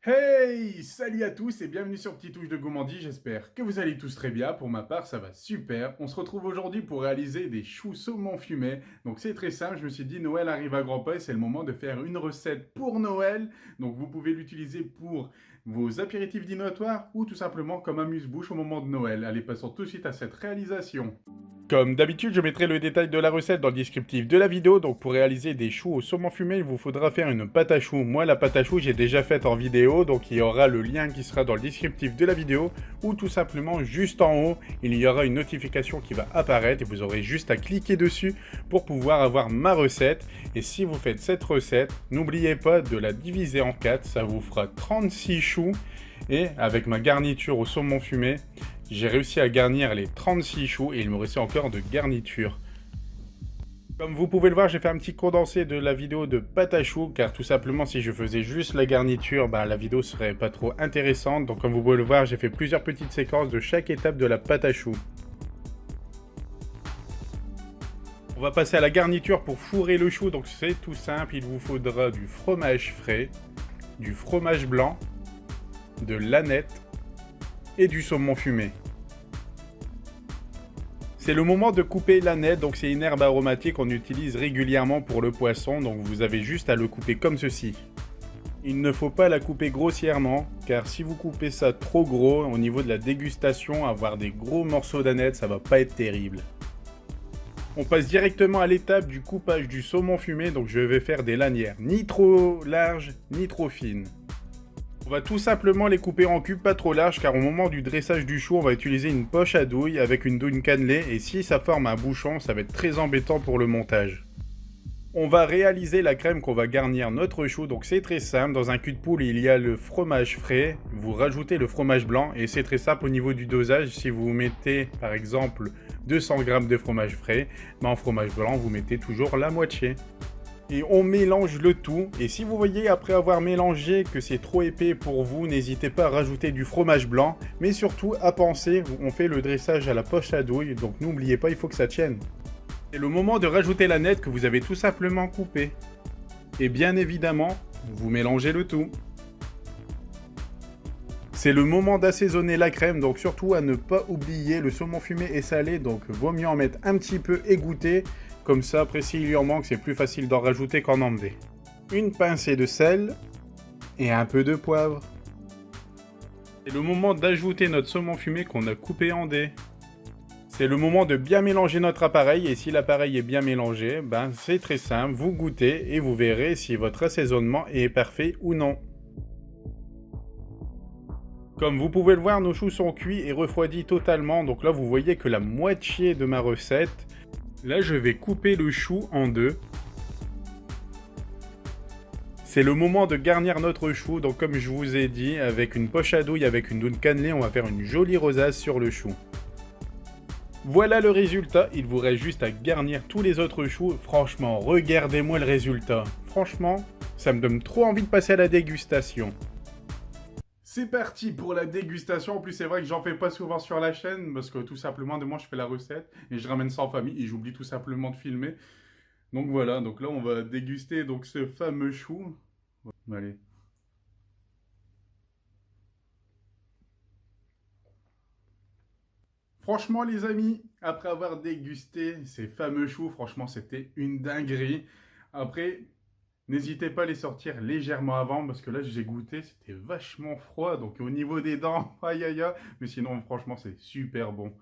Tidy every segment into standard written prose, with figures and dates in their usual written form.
Hey! Salut à tous et bienvenue sur Petit Touche de Gourmandise, j'espère que vous allez tous très bien. Pour ma part, ça va super. On se retrouve aujourd'hui pour réaliser des choux saumon fumé. Donc c'est très simple, je me suis dit Noël arrive à grands pas et c'est le moment de faire une recette pour Noël. Donc vous pouvez l'utiliser pour vos apéritifs dînatoires ou tout simplement comme amuse-bouche au moment de Noël. Allez, passons tout de suite à cette réalisation. Comme d'habitude, je mettrai le détail de la recette dans le descriptif de la vidéo. Donc pour réaliser des choux au saumon fumé, il vous faudra faire une pâte à choux. Moi, la pâte à choux, j'ai déjà faite en vidéo, donc il y aura le lien qui sera dans le descriptif de la vidéo, ou tout simplement juste en haut, il y aura une notification qui va apparaître et vous aurez juste à cliquer dessus pour pouvoir avoir ma recette. Et si vous faites cette recette, n'oubliez pas de la diviser en 4, ça vous fera 36 choux. Et avec ma garniture au saumon fumé, j'ai réussi à garnir les 36 choux et il me restait encore de garniture. Comme vous pouvez le voir, j'ai fait un petit condensé de la vidéo de pâte à choux, car tout simplement si je faisais juste la garniture, la vidéo serait pas trop intéressante. Donc comme vous pouvez le voir, j'ai fait plusieurs petites séquences de chaque étape de la pâte à choux. On va passer à la garniture pour fourrer le chou, donc c'est tout simple, il vous faudra du fromage frais, du fromage blanc, de l'aneth et du saumon fumé. C'est le moment de couper l'aneth, donc c'est une herbe aromatique qu'on utilise régulièrement pour le poisson, donc vous avez juste à le couper comme ceci. Il ne faut pas la couper grossièrement, car si vous coupez ça trop gros, au niveau de la dégustation, avoir des gros morceaux d'aneth, ça va pas être terrible. On passe directement à l'étape du coupage du saumon fumé, donc je vais faire des lanières ni trop larges, ni trop fines. On va tout simplement les couper en cubes pas trop larges car au moment du dressage du chou, on va utiliser une poche à douille avec une douille cannelée et si ça forme un bouchon, ça va être très embêtant pour le montage. On va réaliser la crème qu'on va garnir notre chou, donc c'est très simple. Dans un cul de poule, il y a le fromage frais, vous rajoutez le fromage blanc et c'est très simple au niveau du dosage. Si vous mettez par exemple 200 g de fromage frais, en fromage blanc, vous mettez toujours la moitié. Et on mélange le tout. Et si vous voyez après avoir mélangé que c'est trop épais pour vous, n'hésitez pas à rajouter du fromage blanc. Mais surtout à penser, on fait le dressage à la poche à douille, donc n'oubliez pas, il faut que ça tienne. C'est le moment de rajouter l'aneth que vous avez tout simplement coupée. Et bien évidemment, vous mélangez le tout. C'est le moment d'assaisonner la crème, donc surtout à ne pas oublier, le saumon fumé est salé, donc vaut mieux en mettre un petit peu et goûter. Comme ça, après s'il lui en manque, c'est plus facile d'en rajouter qu'en enlever. Une pincée de sel et un peu de poivre. C'est le moment d'ajouter notre saumon fumé qu'on a coupé en dés. C'est le moment de bien mélanger notre appareil et si l'appareil est bien mélangé, c'est très simple, vous goûtez et vous verrez si votre assaisonnement est parfait ou non. Comme vous pouvez le voir, nos choux sont cuits et refroidis totalement, donc là vous voyez que la moitié de ma recette. Là, je vais couper le chou en deux. C'est le moment de garnir notre chou. Donc, comme je vous ai dit, avec une poche à douille, avec une douille cannelée, on va faire une jolie rosace sur le chou. Voilà le résultat. Il vous reste juste à garnir tous les autres choux. Franchement, regardez-moi le résultat. Franchement, ça me donne trop envie de passer à la dégustation. C'est parti pour la dégustation. En plus, c'est vrai que j'en fais pas souvent sur la chaîne parce que tout simplement, de moi, je fais la recette et je ramène ça en famille et j'oublie tout simplement de filmer. Donc voilà, donc là, on va déguster donc ce fameux chou. Allez. Franchement, les amis, après avoir dégusté ces fameux choux, franchement, c'était une dinguerie. Après, n'hésitez pas à les sortir légèrement avant parce que là, j'ai goûté, c'était vachement froid. Donc, au niveau des dents, aïe aïe aïe. Mais sinon, franchement, c'est super bon.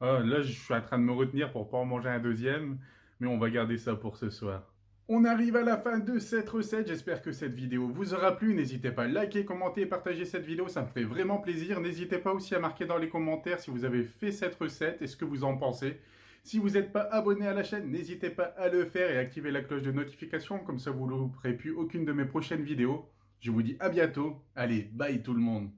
Là, je suis en train de me retenir pour pas en manger un deuxième. Mais on va garder ça pour ce soir. On arrive à la fin de cette recette. J'espère que cette vidéo vous aura plu. N'hésitez pas à liker, commenter et partager cette vidéo. Ça me ferait vraiment plaisir. N'hésitez pas aussi à marquer dans les commentaires si vous avez fait cette recette et ce que vous en pensez. Si vous n'êtes pas abonné à la chaîne, n'hésitez pas à le faire et activer la cloche de notification. Comme ça, vous ne louperez plus aucune de mes prochaines vidéos. Je vous dis à bientôt. Allez, bye tout le monde.